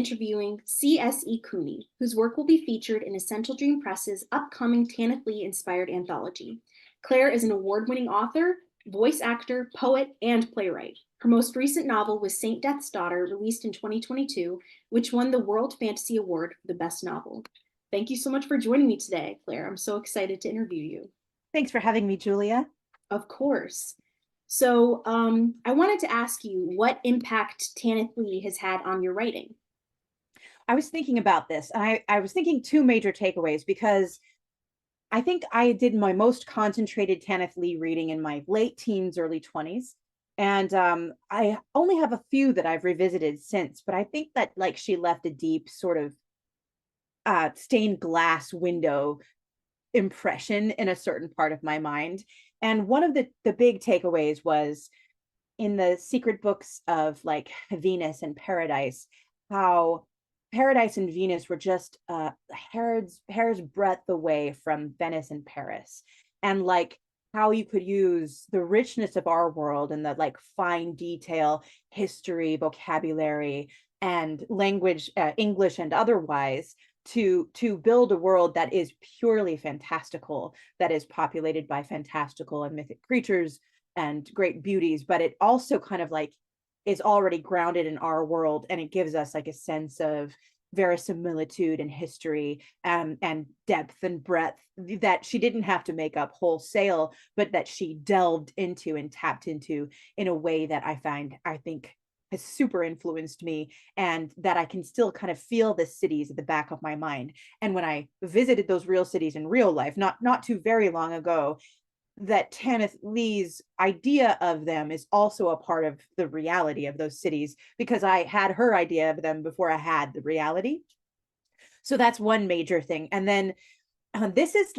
interviewing C.S.E. Cooney, whose work will be featured in Essential Dream Press's upcoming Tanith Lee inspired anthology. Claire is an award-winning author, voice actor, poet, and playwright. Her most recent novel was Saint Death's Daughter, released in 2022, which won the World Fantasy Award for the best novel. Thank you so much for joining me today, Claire. I'm so excited to interview you. Thanks for having me, Julia. Of course. So I wanted to ask you what impact Tanith Lee has had on your writing. I was thinking about this, and I was thinking two major takeaways, because I think I did my most concentrated Tanith Lee reading in my late teens, early 20s. And I only have a few that I've revisited since, but I think that like she left a deep sort of stained glass window impression in a certain part of my mind. And one of the big takeaways was in the secret books of like Venus and Paradise, how Paradise and Venus were just hair's breadth away from Venice and Paris. And like how you could use the richness of our world and the like fine detail, history, vocabulary, and language, English and otherwise, to build a world that is purely fantastical, that is populated by fantastical and mythic creatures and great beauties, but it also kind of like is already grounded in our world, and it gives us like a sense of verisimilitude and history and depth and breadth that she didn't have to make up wholesale, but that she delved into and tapped into in a way that I think has super influenced me, and that I can still kind of feel the cities at the back of my mind. And when I visited those real cities in real life, not too very long ago, that Tanith Lee's idea of them is also a part of the reality of those cities, because I had her idea of them before I had the reality. So that's one major thing. And then this is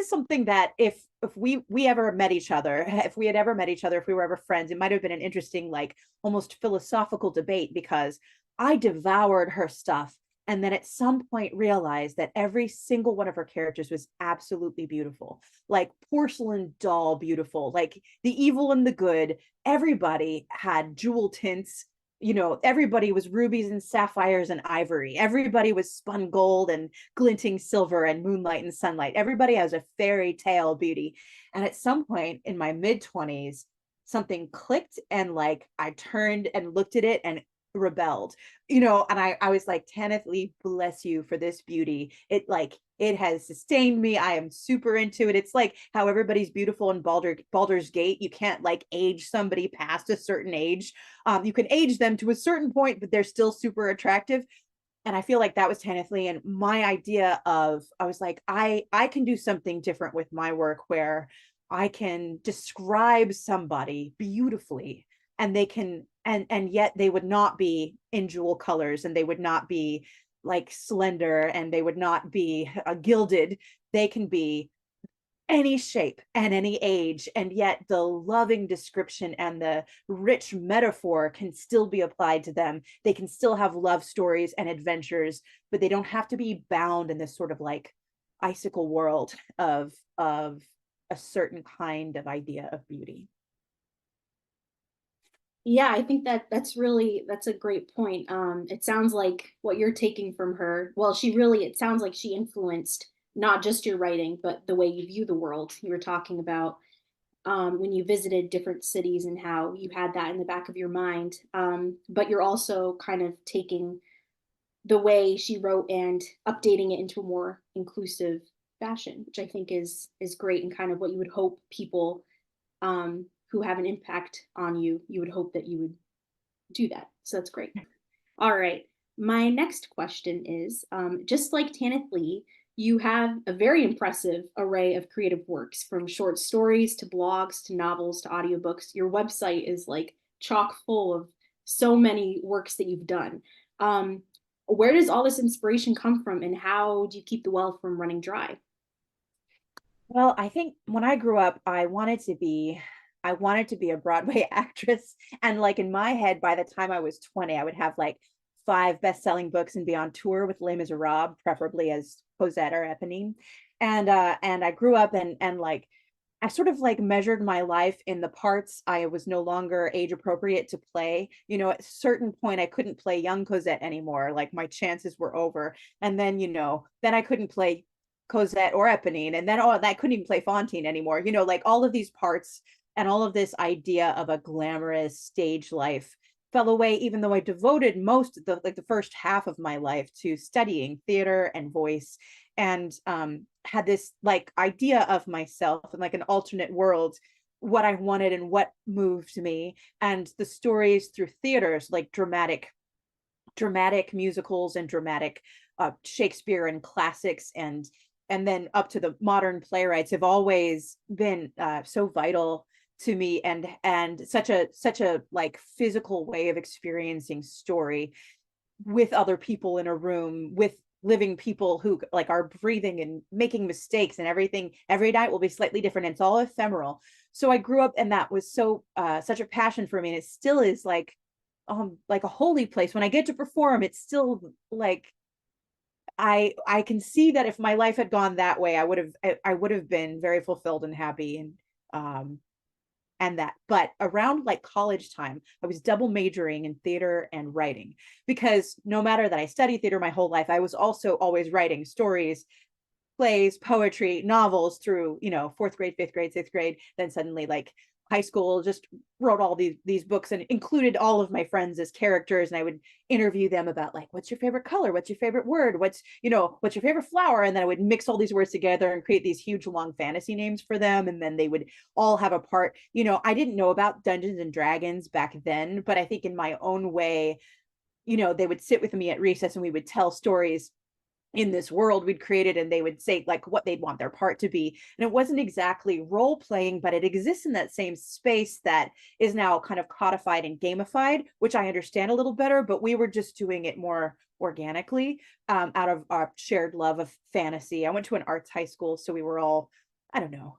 something that if we ever met each other, if we had ever met each other, if we were ever friends, it might have been an interesting, like almost philosophical debate, because I devoured her stuff. And then at some point realized that every single one of her characters was absolutely beautiful, like porcelain doll beautiful, like the evil and the good. Everybody had jewel tints. You know, everybody was rubies and sapphires and ivory. Everybody was spun gold and glinting silver and moonlight and sunlight. Everybody has a fairy tale beauty. And at some point in my mid-20s, something clicked, and like I turned and looked at it and rebelled, and I was like, Tanith Lee, bless you for this beauty. It has sustained me. I am super into it. It's like how everybody's beautiful in Baldur's Gate. You can't like age somebody past a certain age. You can age them to a certain point, but they're still super attractive. And I feel like that was Tanith Lee. And my idea of, I was like, I can do something different with my work, where I can describe somebody beautifully, and they can, and yet they would not be in jewel colors, and they would not be like slender, and they would not be gilded. They can be any shape and any age, and yet the loving description and the rich metaphor can still be applied to them. They can still have love stories and adventures, but they don't have to be bound in this sort of like icicle world of a certain kind of idea of beauty. Yeah, I think that's a great point. It sounds like what you're taking from her, well, it sounds like she influenced not just your writing, but the way you view the world. You were talking about when you visited different cities and how you had that in the back of your mind. But you're also kind of taking the way she wrote and updating it into a more inclusive fashion, which I think is great, and kind of what you would hope people who have an impact on you, you would hope that you would do that. So that's great. All right. My next question is, just like Tanith Lee, you have a very impressive array of creative works, from short stories to blogs to novels to audiobooks. Your website is like chock full of so many works that you've done. Where does all this inspiration come from, and how do you keep the well from running dry? Well, I think when I grew up, I wanted to be a Broadway actress. And like in my head, by the time I was 20, I would have like 5 best-selling books and be on tour with Les Miserables, preferably as Cosette or Eponine. And I grew up and like I sort of like measured my life in the parts I was no longer age appropriate to play. You know, at a certain point, I couldn't play young Cosette anymore. Like my chances were over. And then, you know, then I couldn't play Cosette or Eponine. And then, oh, I couldn't even play Fantine anymore. You know, like all of these parts and all of this idea of a glamorous stage life fell away, even though I devoted most of the first half of my life to studying theater and voice, and had this like idea of myself and like an alternate world, what I wanted and what moved me. And the stories through theaters, like dramatic musicals and dramatic Shakespeare and classics, and then up to the modern playwrights, have always been so vital to me, and such a like physical way of experiencing story with other people in a room, with living people who like are breathing and making mistakes, and everything every night will be slightly different. It's all ephemeral. So I grew up, and that was so such a passion for me, and it still is like a holy place. When I get to perform, it's still like I can see that if my life had gone that way, I would have been very fulfilled and happy, um and that. But around like college time, I was double majoring in theater and writing, because no matter that I studied theater my whole life, I was also always writing stories, plays, poetry, novels through, you know, fourth grade, fifth grade, sixth grade. Then suddenly, like high school, just wrote all these books and included all of my friends as characters. And I would interview them about like, what's your favorite color? What's your favorite word? What's, you know, what's your favorite flower? And then I would mix all these words together and create these huge long fantasy names for them. And then they would all have a part. You know, I didn't know about Dungeons and Dragons back then, but I think in my own way, you know, they would sit with me at recess and we would tell stories in this world we'd created, and they would say like what they'd want their part to be. And it wasn't exactly role playing, but it exists in that same space that is now kind of codified and gamified, which I understand a little better, but we were just doing it more organically, out of our shared love of fantasy. I went to an arts high school, so we were all, I don't know,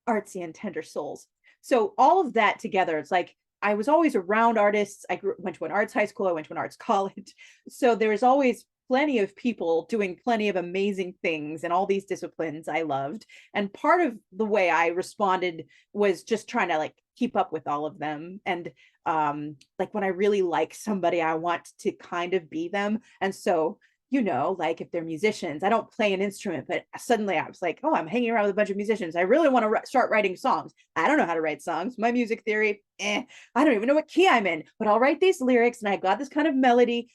artsy and tender souls. So all of that together, it's like I was always around artists. Went to an arts high school, I went to an arts college, so there was always plenty of people doing plenty of amazing things in all these disciplines I loved. And part of the way I responded was just trying to like keep up with all of them. And like when I really like somebody, I want to kind of be them. And so, you know, like if they're musicians, I don't play an instrument, but suddenly I was like, oh, I'm hanging around with a bunch of musicians. I really want to start writing songs. I don't know how to write songs. My music theory, I don't even know what key I'm in, but I'll write these lyrics and I got this kind of melody,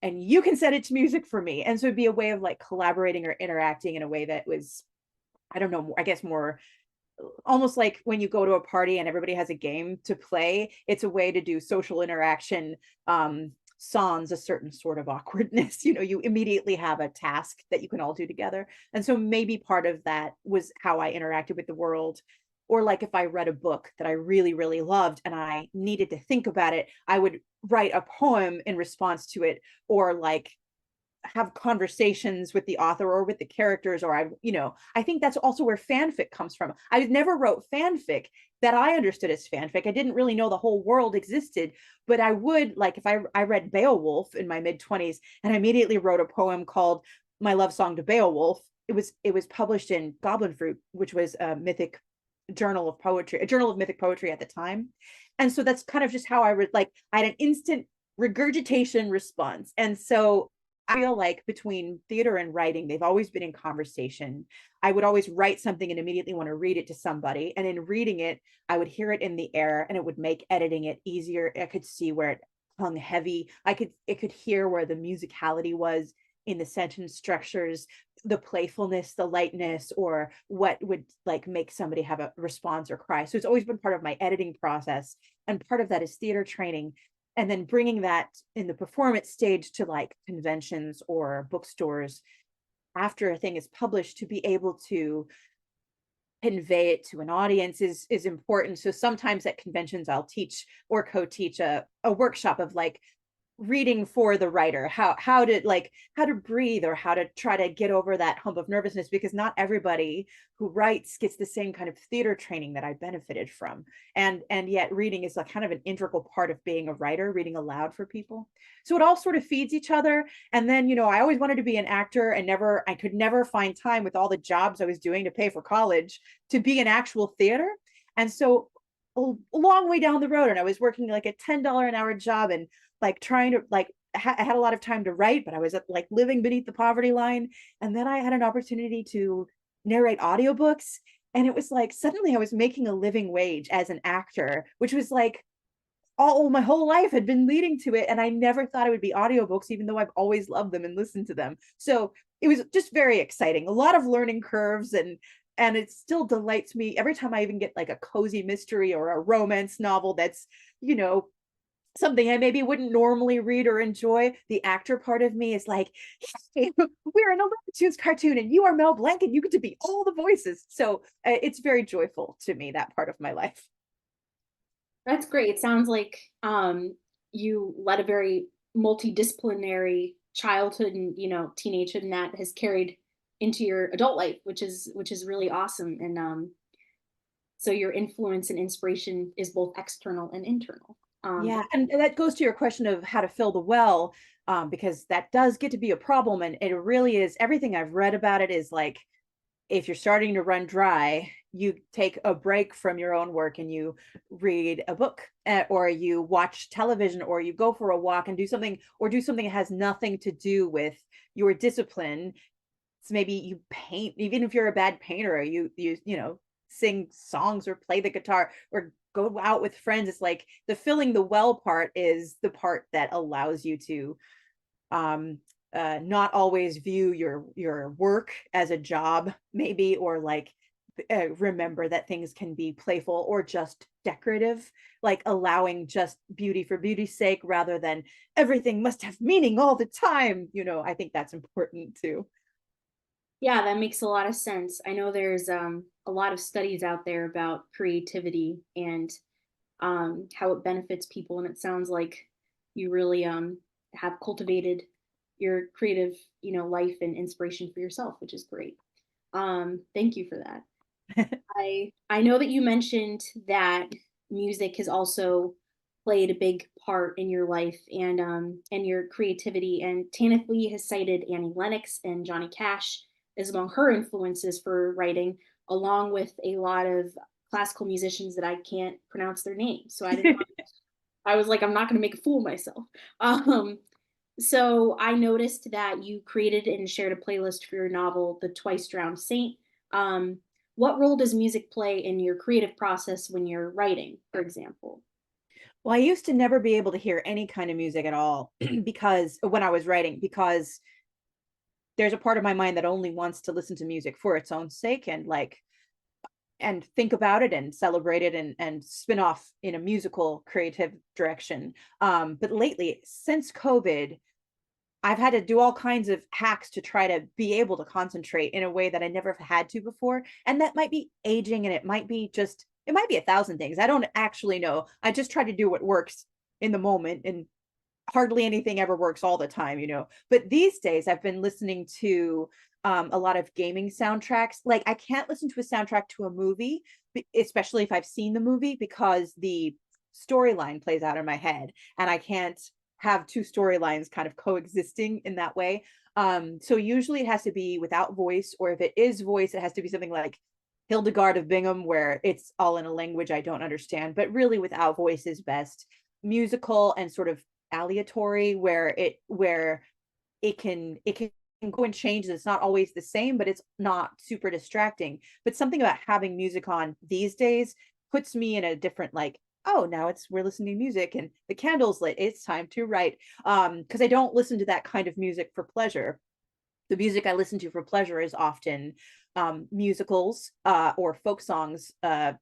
and you can set it to music for me. And so it'd be a way of like collaborating or interacting in a way that was, I don't know, I guess more almost like when you go to a party and everybody has a game to play. It's a way to do social interaction, sans a certain sort of awkwardness. You know, you immediately have a task that you can all do together. And so maybe part of that was how I interacted with the world. Or like if I read a book that I really, really loved and I needed to think about it, I would write a poem in response to it, or like have conversations with the author or with the characters. Or I, you know, I think that's also where fanfic comes from. I never wrote fanfic that I understood as fanfic. I didn't really know the whole world existed, but I would, like, if I read Beowulf in my mid-20s and I immediately wrote a poem called My Love Song to Beowulf. It was published in Goblin Fruit, which was a mythic journal of poetry, a journal of mythic poetry at the time. And so that's kind of just how I had an instant regurgitation response. And so I feel like between theater and writing, they've always been in conversation. I would always write something and immediately want to read it to somebody. And in reading it, I would hear it in the air and it would make editing it easier. I could see where it hung heavy. It could hear where the musicality was in the sentence structures, the playfulness, the lightness, or what would like make somebody have a response or cry. So it's always been part of my editing process. And part of that is theater training. And then bringing that in the performance stage to like conventions or bookstores after a thing is published, to be able to convey it to an audience is important. So sometimes at conventions, I'll teach or co-teach a workshop of like reading for the writer, how to breathe, or how to try to get over that hump of nervousness, because not everybody who writes gets the same kind of theater training that I benefited from. And yet reading is a kind of an integral part of being a writer, reading aloud for people. So it all sort of feeds each other. And then, I always wanted to be an actor, and I could never find time with all the jobs I was doing to pay for college to be in actual theater. And so a long way down the road, and I was working like a $10 an hour job, and like trying to I had a lot of time to write, but I was like living beneath the poverty line. And then I had an opportunity to narrate audiobooks, and it was like suddenly I was making a living wage as an actor, which was like all my whole life had been leading to it. And I never thought it would be audiobooks, even though I've always loved them and listened to them. So it was just very exciting, a lot of learning curves, and it still delights me every time I even get like a cozy mystery or a romance novel that's, something I maybe wouldn't normally read or enjoy. The actor part of me is like, hey, we're in a Looney Tunes cartoon and you are Mel Blanc and you get to be all the voices. So it's very joyful to me, that part of my life. That's great. It sounds like you led a very multidisciplinary childhood and teenagehood, and that has carried into your adult life, which is really awesome. And so your influence and inspiration is both external and internal. Yeah, and that goes to your question of how to fill the well, because that does get to be a problem. And it really is, everything I've read about it is like, if you're starting to run dry, you take a break from your own work and you read a book, or you watch television, or you go for a walk and do something that has nothing to do with your discipline. So maybe you paint, even if you're a bad painter, or you sing songs or play the guitar or go out with friends. It's like the filling the well part is the part that allows you to not always view your work as a job, maybe, or like remember that things can be playful or just decorative, like allowing just beauty for beauty's sake rather than everything must have meaning all the time. I think that's important too. Yeah, that makes a lot of sense. I know there's a lot of studies out there about creativity and how it benefits people, and it sounds like you really have cultivated your creative, life and inspiration for yourself, which is great. Thank you for that. I know that you mentioned that music has also played a big part in your life and your creativity. And Tanith Lee has cited Annie Lennox and Johnny Cash as among her influences for writing, along with a lot of classical musicians that I can't pronounce their names. So I was like, I'm not going to make a fool of myself. Um, so I noticed that you created and shared a playlist for your novel, The Twice Drowned Saint. Um, what role does music play in your creative process when you're writing, for example? Well, I used to never be able to hear any kind of music at all because when I was writing, because there's a part of my mind that only wants to listen to music for its own sake, and think about it and celebrate it, and spin off in a musical creative direction. But lately, since COVID, I've had to do all kinds of hacks to try to be able to concentrate in a way that I never had to before. And that might be aging, and it might be 1,000 things. I don't actually know. I just try to do what works in the moment, and hardly anything ever works all the time. But these days I've been listening to a lot of gaming soundtracks. Like, I can't listen to a soundtrack to a movie, especially if I've seen the movie, because the storyline plays out in my head, and I can't have two storylines kind of coexisting in that way. So usually it has to be without voice, or if it is voice, it has to be something like Hildegard of Bingham, where it's all in a language I don't understand, but really without voice is best. Musical and sort of aleatory, where it can go and change, and it's not always the same, but it's not super distracting. But something about having music on these days puts me in a different, like, oh, now we're listening to music and the candle's lit, it's time to write. Because I don't listen to that kind of music for pleasure. The music I listen to for pleasure is often musicals, or folk songs.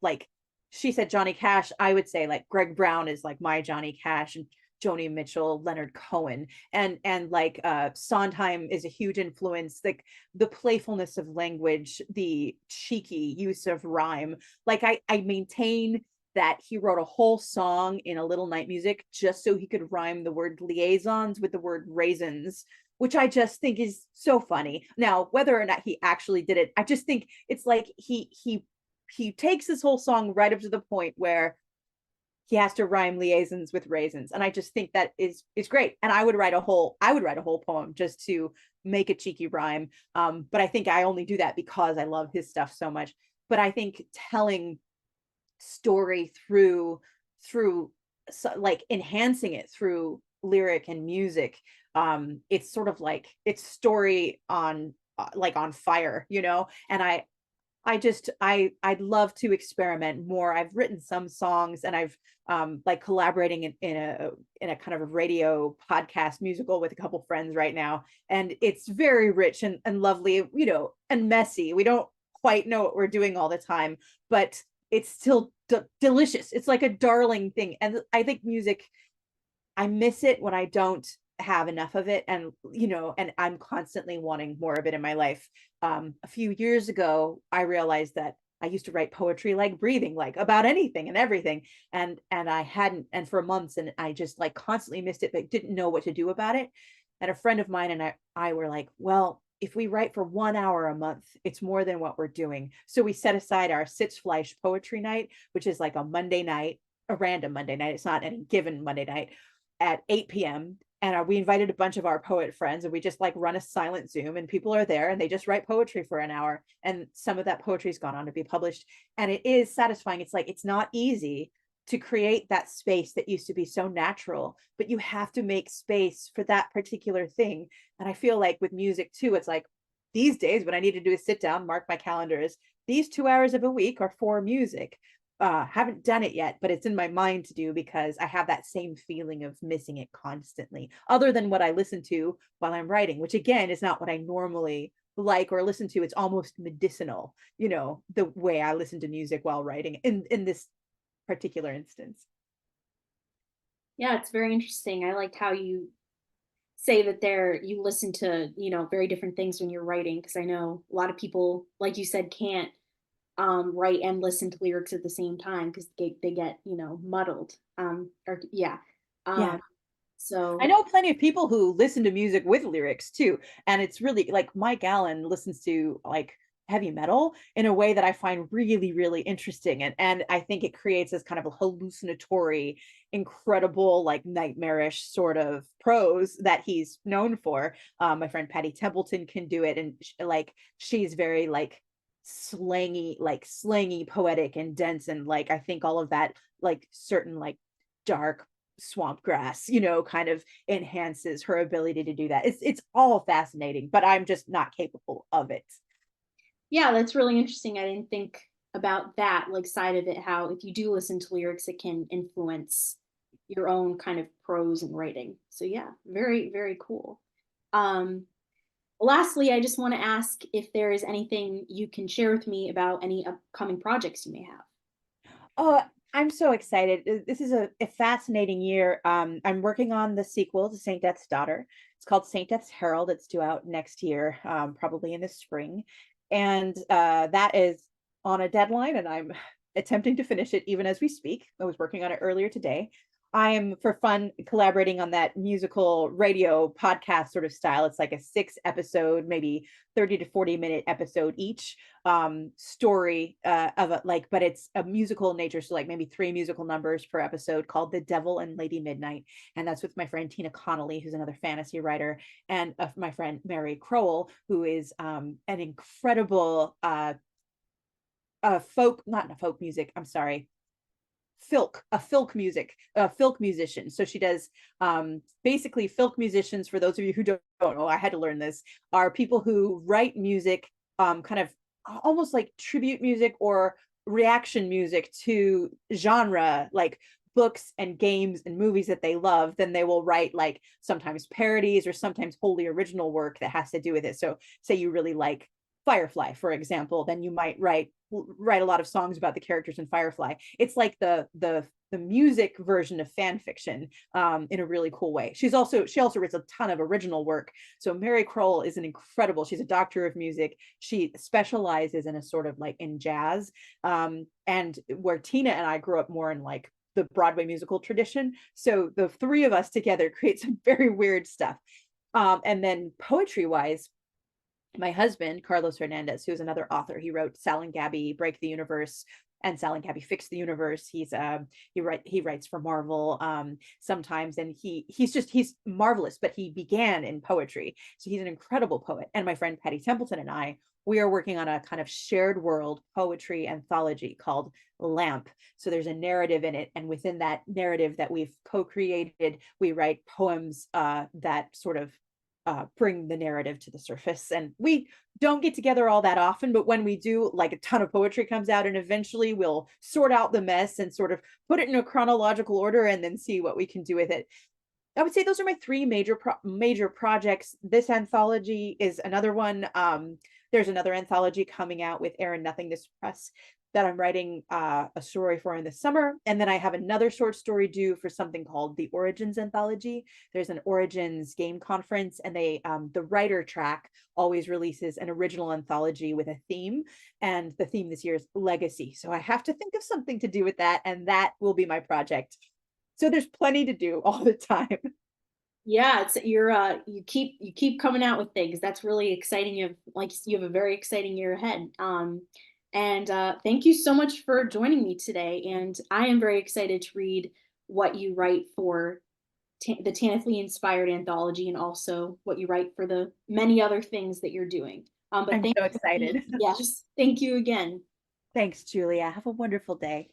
Like she said Johnny Cash, I would say like Greg Brown is like my Johnny Cash, and Joni Mitchell, Leonard Cohen, and like Sondheim is a huge influence. Like the playfulness of language, the cheeky use of rhyme. Like I maintain that he wrote a whole song in a little night music just so he could rhyme the word liaisons with the word raisins, which I just think is so funny. Now, whether or not he actually did it, I just think it's like he takes this whole song right up to the point where he has to rhyme liaisons with raisins, and I just think that is great. And I would write a whole poem just to make a cheeky rhyme. But I think I only do that because I love his stuff so much. But I think telling story through like enhancing it through lyric and music, it's sort of like it's story on like on fire, you know. And I'd love to experiment more. I've written some songs, and I've like collaborating in a kind of a radio podcast musical with a couple friends right now, and it's very rich and lovely, you know, and messy. We don't quite know what we're doing all the time, but it's still delicious. It's like a darling thing. And I think music, I miss it when I don't have enough of it, and you know, and I'm constantly wanting more of it in my life. A few years ago I realized that I used to write poetry like breathing, like about anything and everything, and I hadn't, and for months, and I just like constantly missed it but didn't know what to do about it. And a friend of mine and I were like, well, if we write for 1 hour a month, it's more than what we're doing. So we set aside our Sitzfleisch poetry night, which is like a Monday night, a random Monday night. It's not any given Monday night at 8 p.m. And we invited a bunch of our poet friends, and we just like run a silent Zoom, and people are there and they just write poetry for an hour. And some of that poetry's gone on to be published. And it is satisfying. It's like, it's not easy to create that space that used to be so natural, but you have to make space for that particular thing. And I feel like with music too, it's like these days what I need to do is sit down, mark my calendars. These 2 hours of a week are for music. Haven't done it yet, but it's in my mind to do because I have that same feeling of missing it constantly, other than what I listen to while I'm writing, which again is not what I normally like or listen to. It's almost medicinal, you know, the way I listen to music while writing in this particular instance. Yeah, it's very interesting. I like how you say that you listen to, you know, very different things when you're writing, because I know a lot of people, like you said, can't write and listen to lyrics at the same time because they get, you know, muddled. Or yeah. Yeah. Um, I so know plenty of people who listen to music with lyrics too. And it's really like Mike Allen listens to like heavy metal in a way that I find really, really interesting. And I think it creates this kind of a hallucinatory, incredible, like nightmarish sort of prose that he's known for. My friend Patty Templeton can do it. And like, she's very like slangy, poetic and dense. And like, I think all of that, like certain like dark swamp grass, you know, kind of enhances her ability to do that. It's all fascinating, but I'm just not capable of it. yeah, that's really interesting. I didn't think about that like side of it, how if you do listen to lyrics, it can influence your own kind of prose and writing. So yeah, very, very cool. Um, Lastly, I just want to ask if there is anything you can share with me about any upcoming projects you may have. Oh, I'm so excited. This is a fascinating year. I'm working on the sequel to Saint Death's Daughter. It's called Saint Death's Herald. It's due out next year, probably in the spring. And that is on a deadline, and I'm attempting to finish it even as we speak. I was working on it earlier today. I'm for fun collaborating on that musical radio podcast sort of style. It's like a 6 episode, maybe 30 to 40 minute episode each, story of a like, but it's a musical nature. So like maybe 3 musical numbers per episode, called The Devil and Lady Midnight. And that's with my friend Tina Connolly, who's another fantasy writer, and my friend Mary Crowell, who is an incredible not a folk music, I'm sorry, filk musician. So she does basically filk musicians. For those of you who don't know, I had to learn this, are people who write music, kind of almost like tribute music or reaction music to genre, like books and games and movies that they love. Then they will write like sometimes parodies or sometimes wholly original work that has to do with it. So say you really like Firefly, for example, then you might write a lot of songs about the characters in Firefly. It's like the the music version of fan fiction in a really cool way. She also writes a ton of original work. So Mary Kroll is an incredible, she's a doctor of music. She specializes in a sort of like in jazz, and where Tina and I grew up more in like the Broadway musical tradition. So the three of us together create some very weird stuff. And then poetry wise, my husband, Carlos Hernandez, who's another author, he wrote Sal and Gabby Break the Universe and Sal and Gabby Fix the Universe. He writes for Marvel sometimes, and he's marvelous, but he began in poetry. So he's an incredible poet. And my friend Patty Templeton and I, we are working on a kind of shared world poetry anthology called Lamp. So there's a narrative in it, and within that narrative that we've co-created, we write poems that sort of bring the narrative to the surface. And we don't get together all that often, but when we do, like a ton of poetry comes out, and eventually we'll sort out the mess and sort of put it in a chronological order and then see what we can do with it. I would say those are my three major projects. This anthology is another one. There's another anthology coming out with Aaron Nothingness Press that I'm writing a story for in the summer. And then I have another short story due for something called the Origins Anthology. There's an Origins game conference, and the writer track always releases an original anthology with a theme. And the theme this year is legacy. So I have to think of something to do with that, and that will be my project. So there's plenty to do all the time. Yeah, it's you keep coming out with things. That's really exciting. You have a very exciting year ahead. And thank you so much for joining me today. And I am very excited to read what you write for the Tanith Lee inspired anthology, and also what you write for the many other things that you're doing. But I'm thank so you. excited. Yes, thank you again. Thanks, Julia. Have a wonderful day.